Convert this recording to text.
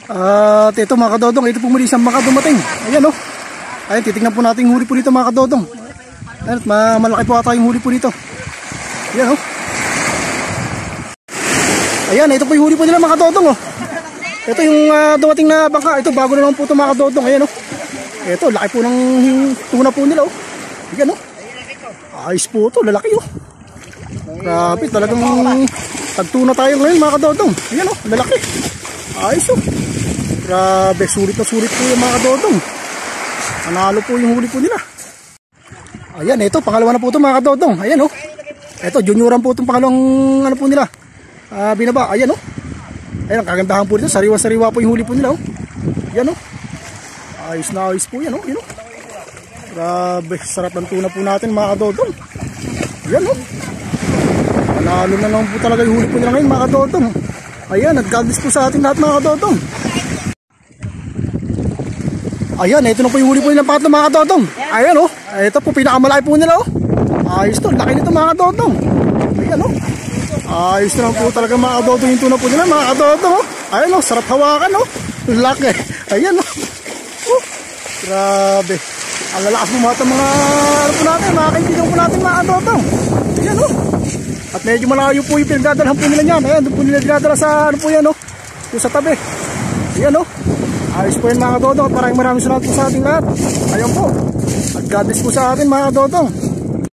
At ito mga kadodong, ito po muli isang bangka dumating. Ayan o. Ayan, titignan po natin yung huli po dito mga kadodong. Ayan, malaki po ata yung huli po dito. Ayan o. Ayan, ito po yung huli po nila mga kadodong o. Ito yung dumating na bangka. Ito bago na lang po ito mga kadodong. Ayan o. Ito, laki po ng tuna po nila o. Ayan o. Ayos po ito, lalaki o. Grabe, talagang tagtuna tayo ngayon mga kadodong. Ayan o, lalaki. Ayos o. Grabe, sulit na sulit po yung mga kadodong. Panalo po yung huli po nila. Ayan, ito, pangalawa na po ito mga kadodong. Ayan o. Ito, junioran po itong pangalawang ano po nila. Binaba, ayan o. Ayan, kagandahan po dito. Sariwa-sariwa po yung huli po nila o. Ayan o. Ayos na ayos po yan o. Ayan o. Grabe, sarap ng tuna po natin mga kadodong. Ayan o. Panalo na naman po talaga yung huli po nila ngayon mga kadodong. Ayan, at God bless po sa ating lahat mga kadodong. Ayan, ito na po yung huli po nilang pangatlo mga kadodong. Ayan o, ito po pinakamalaki po nila o. Ayos to, laki nito mga kadodong. Ayan o. Ayos na po talaga mga kadodong yung tuna po nila mga kadodong o. Ayan o, sarap hawakan o. Laki. Ayan o. Grabe. Ang lalakas po mga ano po natin, mga kaibigan po natin mga kadodong. Ayan o. At medyo malayo po yung pinagdadalhan po nila niyan. Ayan, doon po nila dinadala sa ano po yan o. Yung sa tabi. Ayan o. Ayos po yan mga kadodong. Maraming salamat po sa ating lahat. Ayan po. At God bless po sa atin mga kadodong.